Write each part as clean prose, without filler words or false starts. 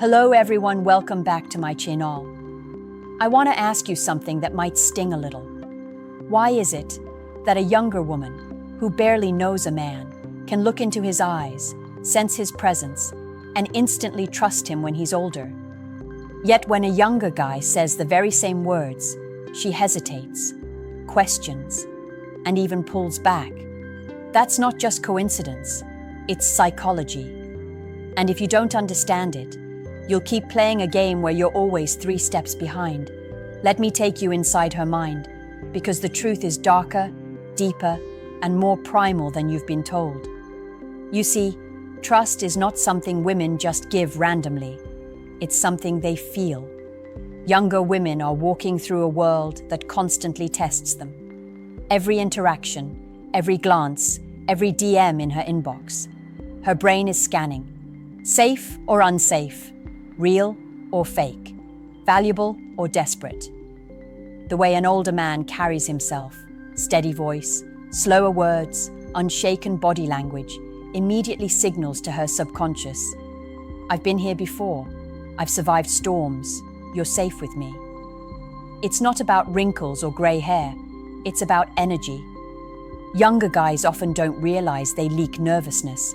Hello everyone, welcome back to my channel. I want to ask you something that might sting a little. Why is it that a younger woman, who barely knows a man, can look into his eyes, sense his presence, and instantly trust him when he's older? Yet when a younger guy says the very same words, she hesitates, questions, and even pulls back. That's not just coincidence, it's psychology. And if you don't understand it, you'll keep playing a game where you're always 3 steps behind. Let me take you inside her mind, because the truth is darker, deeper, and more primal than you've been told. You see, trust is not something women just give randomly. It's something they feel. Younger women are walking through a world that constantly tests them. Every interaction, every glance, every DM in her inbox. Her brain is scanning. Safe or unsafe? Real or fake? Valuable or desperate? The way an older man carries himself, steady voice, slower words, unshaken body language, immediately signals to her subconscious. I've been here before. I've survived storms. You're safe with me. It's not about wrinkles or grey hair. It's about energy. Younger guys often don't realize they leak nervousness.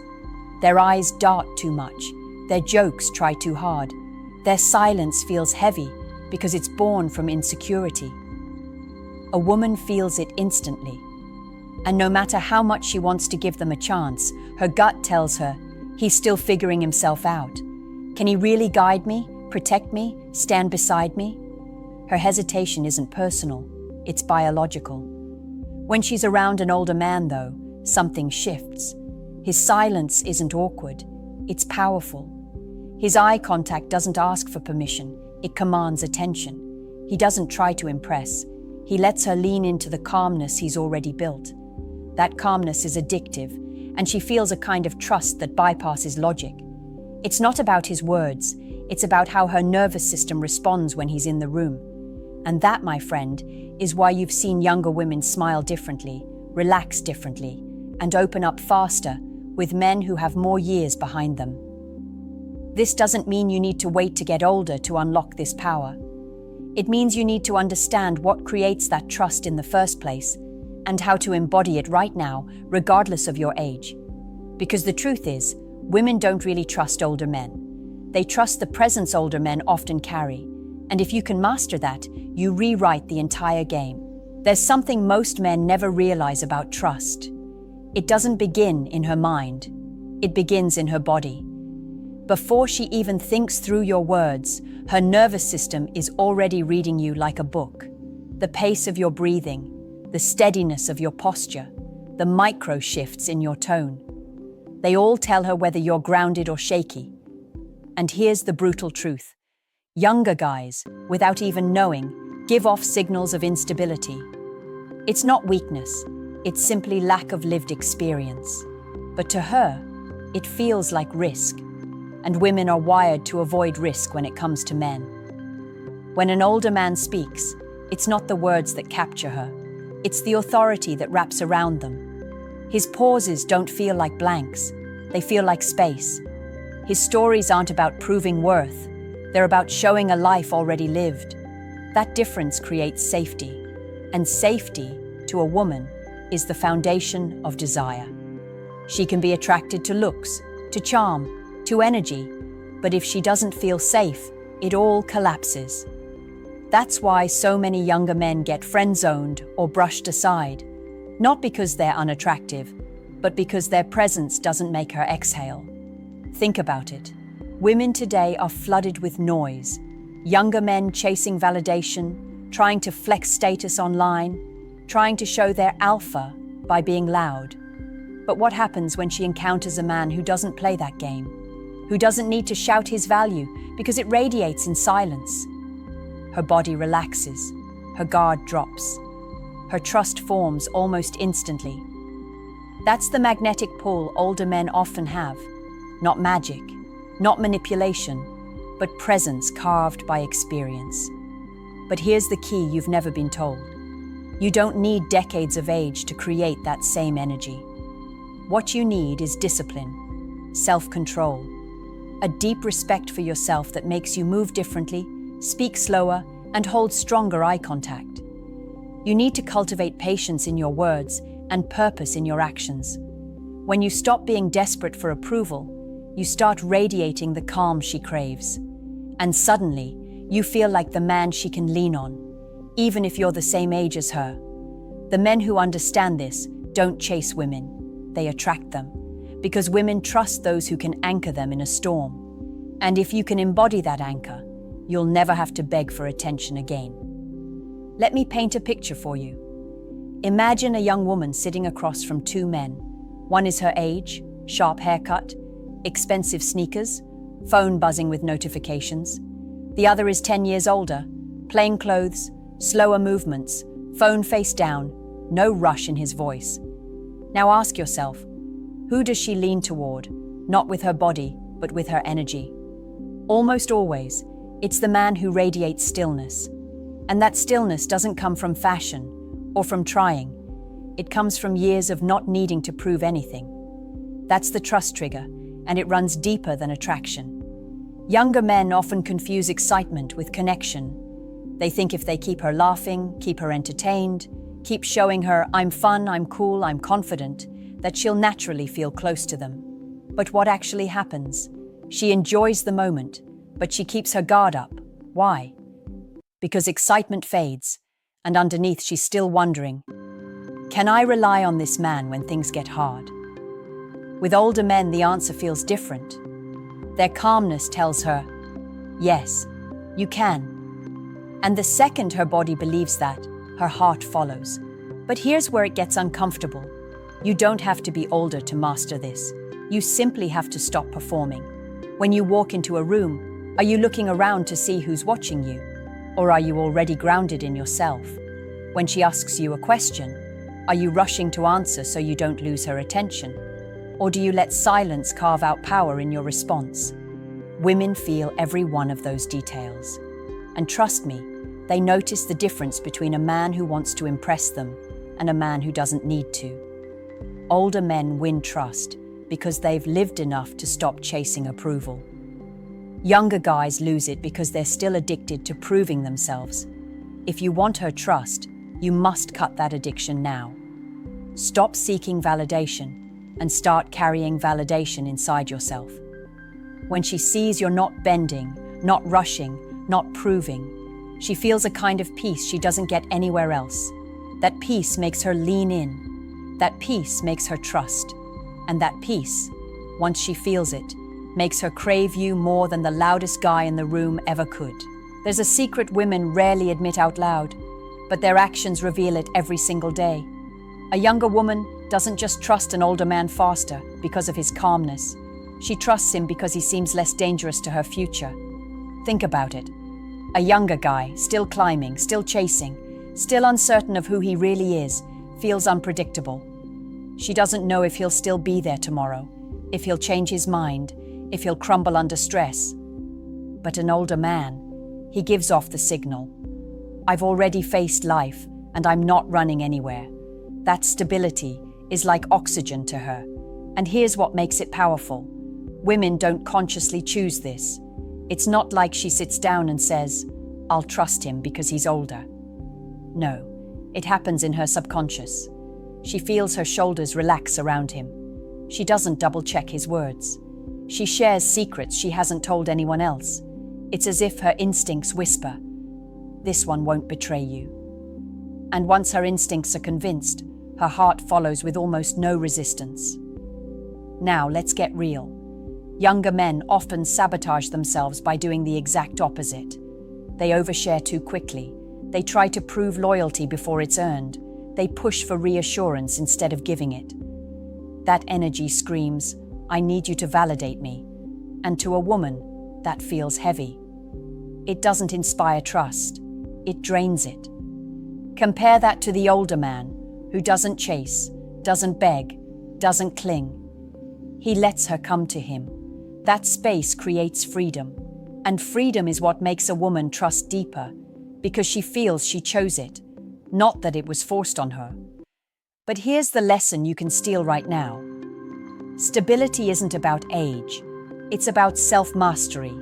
Their eyes dart too much. Their jokes try too hard. Their silence feels heavy because it's born from insecurity. A woman feels it instantly. And no matter how much she wants to give them a chance, her gut tells her, he's still figuring himself out. Can he really guide me, protect me, stand beside me? Her hesitation isn't personal, it's biological. When she's around an older man, though, something shifts. His silence isn't awkward, it's powerful. His eye contact doesn't ask for permission, it commands attention. He doesn't try to impress, he lets her lean into the calmness he's already built. That calmness is addictive, and she feels a kind of trust that bypasses logic. It's not about his words, it's about how her nervous system responds when he's in the room. And that, my friend, is why you've seen younger women smile differently, relax differently, and open up faster with men who have more years behind them. This doesn't mean you need to wait to get older to unlock this power. It means you need to understand what creates that trust in the first place and how to embody it right now, regardless of your age. Because the truth is, women don't really trust older men. They trust the presence older men often carry. And if you can master that, you rewrite the entire game. There's something most men never realize about trust. It doesn't begin in her mind. It begins in her body. Before she even thinks through your words, her nervous system is already reading you like a book. The pace of your breathing, the steadiness of your posture, the micro shifts in your tone. They all tell her whether you're grounded or shaky. And here's the brutal truth. Younger guys, without even knowing, give off signals of instability. It's not weakness, it's simply lack of lived experience. But to her, it feels like risk. And women are wired to avoid risk when it comes to men. When an older man speaks, it's not the words that capture her. It's the authority that wraps around them. His pauses don't feel like blanks. They feel like space. His stories aren't about proving worth. They're about showing a life already lived. That difference creates safety. And safety, to a woman, is the foundation of desire. She can be attracted to looks, to charm, to energy, but if she doesn't feel safe, it all collapses. That's why so many younger men get friend-zoned or brushed aside, not because they're unattractive, but because their presence doesn't make her exhale. Think about it. Women today are flooded with noise. Younger men chasing validation, trying to flex status online, trying to show their alpha by being loud. But what happens when she encounters a man who doesn't play that game? Who doesn't need to shout his value because it radiates in silence? Her body relaxes, her guard drops, her trust forms almost instantly. That's the magnetic pull older men often have. Not magic, not manipulation, but presence carved by experience. But here's the key you've never been told. You don't need decades of age to create that same energy. What you need is discipline, self-control, a deep respect for yourself that makes you move differently, speak slower, and hold stronger eye contact. You need to cultivate patience in your words and purpose in your actions. When you stop being desperate for approval, you start radiating the calm she craves. And suddenly, you feel like the man she can lean on, even if you're the same age as her. The men who understand this don't chase women, they attract them, because women trust those who can anchor them in a storm. And if you can embody that anchor, you'll never have to beg for attention again. Let me paint a picture for you. Imagine a young woman sitting across from two men. One is her age, sharp haircut, expensive sneakers, phone buzzing with notifications. The other is 10 years older, plain clothes, slower movements, phone face down, no rush in his voice. Now ask yourself, who does she lean toward? Not with her body, but with her energy. Almost always, it's the man who radiates stillness. And that stillness doesn't come from fashion or from trying. It comes from years of not needing to prove anything. That's the trust trigger, and it runs deeper than attraction. Younger men often confuse excitement with connection. They think if they keep her laughing, keep her entertained, keep showing her, I'm fun, I'm cool, I'm confident, that she'll naturally feel close to them. But what actually happens? She enjoys the moment, but she keeps her guard up. Why? Because excitement fades, and underneath she's still wondering, can I rely on this man when things get hard? With older men, the answer feels different. Their calmness tells her, yes, you can. And the second her body believes that, her heart follows. But here's where it gets uncomfortable. You don't have to be older to master this. You simply have to stop performing. When you walk into a room, are you looking around to see who's watching you? Or are you already grounded in yourself? When she asks you a question, are you rushing to answer so you don't lose her attention? Or do you let silence carve out power in your response? Women feel every one of those details. And trust me, they notice the difference between a man who wants to impress them and a man who doesn't need to. Older men win trust because they've lived enough to stop chasing approval. Younger guys lose it because they're still addicted to proving themselves. If you want her trust, you must cut that addiction now. Stop seeking validation and start carrying validation inside yourself. When she sees you're not bending, not rushing, not proving, she feels a kind of peace she doesn't get anywhere else. That peace makes her lean in. That peace makes her trust. And that peace, once she feels it, makes her crave you more than the loudest guy in the room ever could. There's a secret women rarely admit out loud, but their actions reveal it every single day. A younger woman doesn't just trust an older man faster because of his calmness. She trusts him because he seems less dangerous to her future. Think about it. A younger guy, still climbing, still chasing, still uncertain of who he really is, feels unpredictable. She doesn't know if he'll still be there tomorrow, if he'll change his mind, if he'll crumble under stress. But an older man, he gives off the signal. I've already faced life, and I'm not running anywhere. That stability is like oxygen to her. And here's what makes it powerful. Women don't consciously choose this. It's not like she sits down and says, I'll trust him because he's older. No, it happens in her subconscious. She feels her shoulders relax around him. She doesn't double-check his words. She shares secrets she hasn't told anyone else. It's as if her instincts whisper, this one won't betray you. And once her instincts are convinced, her heart follows with almost no resistance. Now, let's get real. Younger men often sabotage themselves by doing the exact opposite. They overshare too quickly. They try to prove loyalty before it's earned. They push for reassurance instead of giving it. That energy screams, I need you to validate me. And to a woman, that feels heavy. It doesn't inspire trust. It drains it. Compare that to the older man, who doesn't chase, doesn't beg, doesn't cling. He lets her come to him. That space creates freedom. And freedom is what makes a woman trust deeper, because she feels she chose it, not that it was forced on her. But here's the lesson you can steal right now. Stability isn't about age. It's about self-mastery.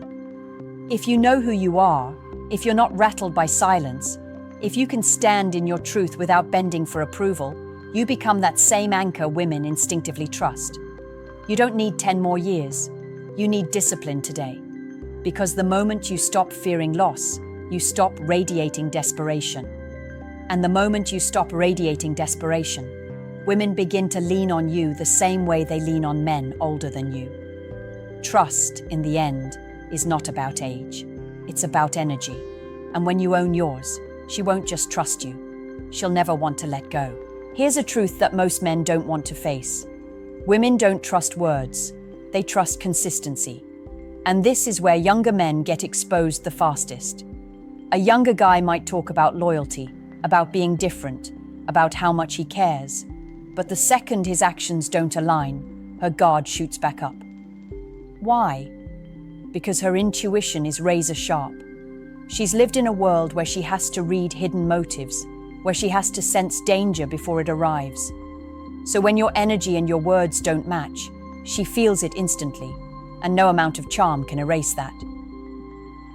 If you know who you are, if you're not rattled by silence, if you can stand in your truth without bending for approval, you become that same anchor women instinctively trust. You don't need 10 more years. You need discipline today. Because the moment you stop fearing loss, you stop radiating desperation. And the moment you stop radiating desperation, women begin to lean on you the same way they lean on men older than you. Trust, in the end, is not about age. It's about energy. And when you own yours, she won't just trust you. She'll never want to let go. Here's a truth that most men don't want to face. Women don't trust words. They trust consistency. And this is where younger men get exposed the fastest. A younger guy might talk about loyalty, about being different, about how much he cares. But the second his actions don't align, her guard shoots back up. Why? Because her intuition is razor sharp. She's lived in a world where she has to read hidden motives, where she has to sense danger before it arrives. So when your energy and your words don't match, she feels it instantly, and no amount of charm can erase that.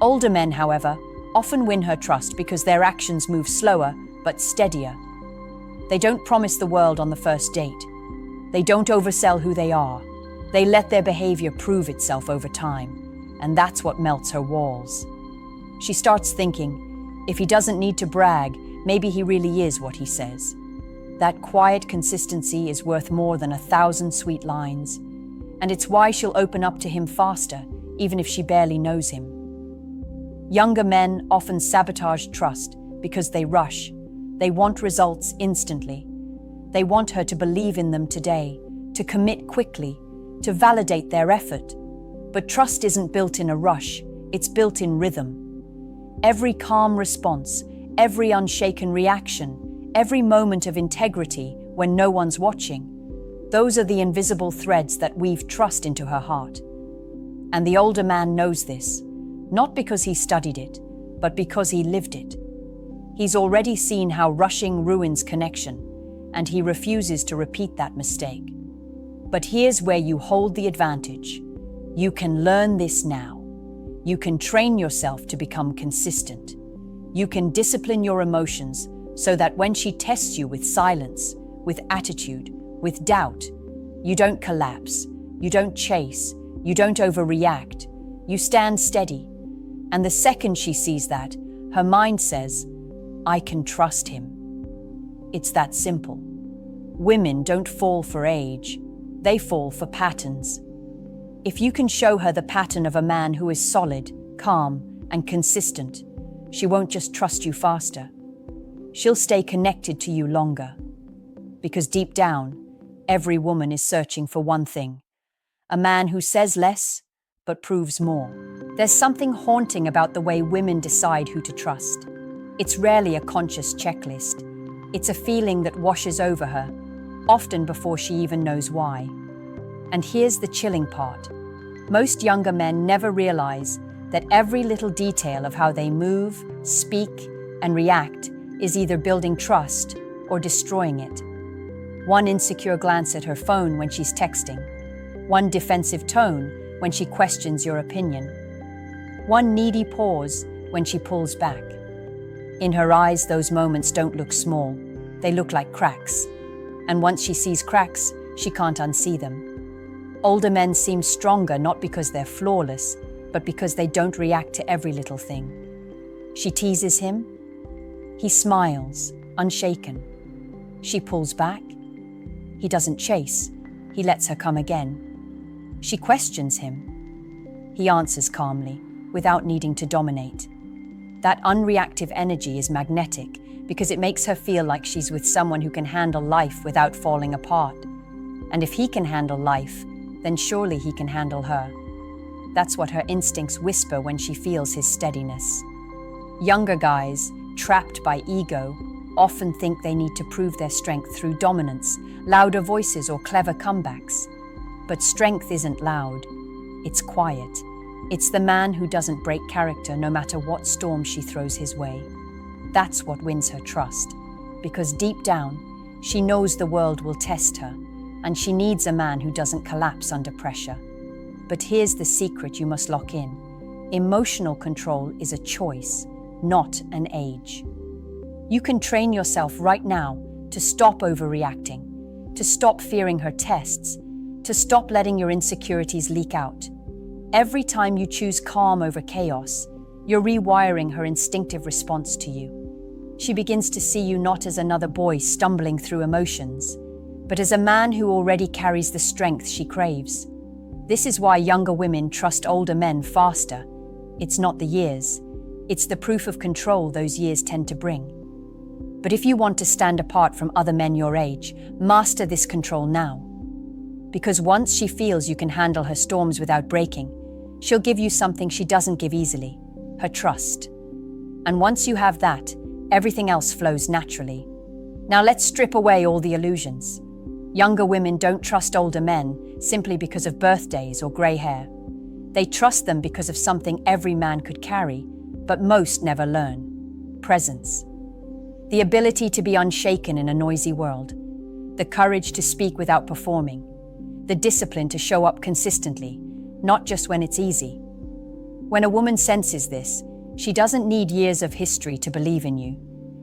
Older men, however, often win her trust because their actions move slower but steadier. They don't promise the world on the first date. They don't oversell who they are. They let their behavior prove itself over time, and that's what melts her walls. She starts thinking, if he doesn't need to brag, maybe he really is what he says. That quiet consistency is worth more than 1,000 sweet lines, and it's why she'll open up to him faster, even if she barely knows him. Younger men often sabotage trust because they rush. They want results instantly. They want her to believe in them today, to commit quickly, to validate their effort. But trust isn't built in a rush, it's built in rhythm. Every calm response, every unshaken reaction, every moment of integrity when no one's watching, those are the invisible threads that weave trust into her heart. And the older man knows this, not because he studied it, but because he lived it. He's already seen how rushing ruins connection, and he refuses to repeat that mistake. But here's where you hold the advantage. You can learn this now. You can train yourself to become consistent. You can discipline your emotions so that when she tests you with silence, with attitude, with doubt, you don't collapse, you don't chase, you don't overreact, you stand steady. And the second she sees that, her mind says, I can trust him. It's that simple. Women don't fall for age, they fall for patterns. If you can show her the pattern of a man who is solid, calm, and consistent, she won't just trust you faster. She'll stay connected to you longer. Because deep down, every woman is searching for one thing. A man who says less, but proves more. There's something haunting about the way women decide who to trust. It's rarely a conscious checklist. It's a feeling that washes over her, often before she even knows why. And here's the chilling part. Most younger men never realize that every little detail of how they move, speak, and react is either building trust or destroying it. One insecure glance at her phone when she's texting. One defensive tone when she questions your opinion. One needy pause when she pulls back. In her eyes, those moments don't look small. They look like cracks. And once she sees cracks, she can't unsee them. Older men seem stronger not because they're flawless, but because they don't react to every little thing. She teases him. He smiles, unshaken. She pulls back. He doesn't chase. He lets her come again. She questions him. He answers calmly, without needing to dominate. That unreactive energy is magnetic because it makes her feel like she's with someone who can handle life without falling apart. And if he can handle life, then surely he can handle her. That's what her instincts whisper when she feels his steadiness. Younger guys, trapped by ego, often think they need to prove their strength through dominance, louder voices, or clever comebacks. But strength isn't loud, it's quiet. It's the man who doesn't break character no matter what storm she throws his way. That's what wins her trust, because deep down, she knows the world will test her, and she needs a man who doesn't collapse under pressure. But here's the secret you must lock in. Emotional control is a choice, not an age. You can train yourself right now to stop overreacting, to stop fearing her tests, to stop letting your insecurities leak out. Every time you choose calm over chaos, you're rewiring her instinctive response to you. She begins to see you not as another boy stumbling through emotions, but as a man who already carries the strength she craves. This is why younger women trust older men faster. It's not the years, it's the proof of control those years tend to bring. But if you want to stand apart from other men your age, master this control now. Because once she feels you can handle her storms without breaking, she'll give you something she doesn't give easily, her trust. And once you have that, everything else flows naturally. Now let's strip away all the illusions. Younger women don't trust older men simply because of birthdays or grey hair. They trust them because of something every man could carry, but most never learn: presence. The ability to be unshaken in a noisy world, the courage to speak without performing, the discipline to show up consistently, not just when it's easy. When a woman senses this, she doesn't need years of history to believe in you.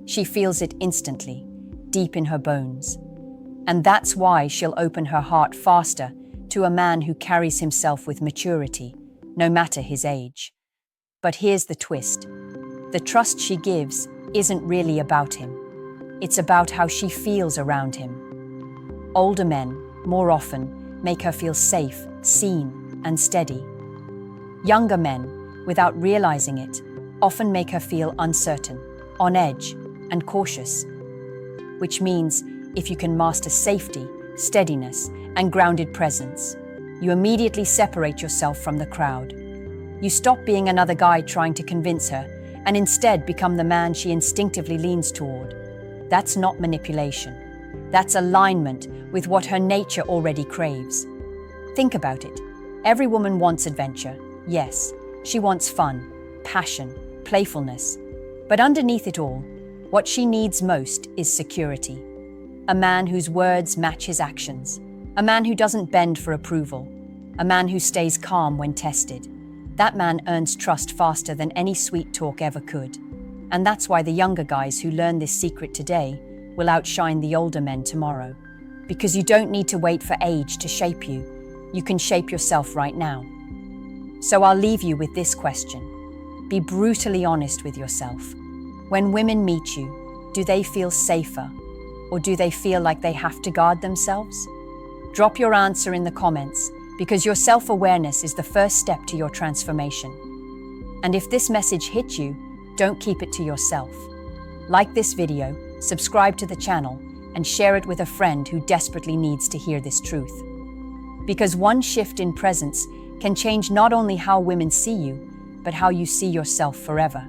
She feels it instantly, deep in her bones. And that's why she'll open her heart faster to a man who carries himself with maturity, no matter his age. But here's the twist. The trust she gives isn't really about him. It's about how she feels around him. Older men, more often, make her feel safe, seen, and steady. Younger men, without realizing it, often make her feel uncertain, on edge, and cautious. Which means, if you can master safety, steadiness, and grounded presence, you immediately separate yourself from the crowd. You stop being another guy trying to convince her, and instead become the man she instinctively leans toward. That's not manipulation. That's alignment with what her nature already craves. Think about it. Every woman wants adventure. Yes, she wants fun, passion, playfulness. But underneath it all, what she needs most is security. A man whose words match his actions. A man who doesn't bend for approval. A man who stays calm when tested. That man earns trust faster than any sweet talk ever could. And that's why the younger guys who learn this secret today will outshine the older men tomorrow. Because you don't need to wait for age to shape you. You can shape yourself right now. So I'll leave you with this question. Be brutally honest with yourself. When women meet you, do they feel safer? Or do they feel like they have to guard themselves? Drop your answer in the comments, because your self-awareness is the first step to your transformation. And if this message hit you, don't keep it to yourself. Like this video, subscribe to the channel, and share it with a friend who desperately needs to hear this truth. Because one shift in presence can change not only how women see you, but how you see yourself forever.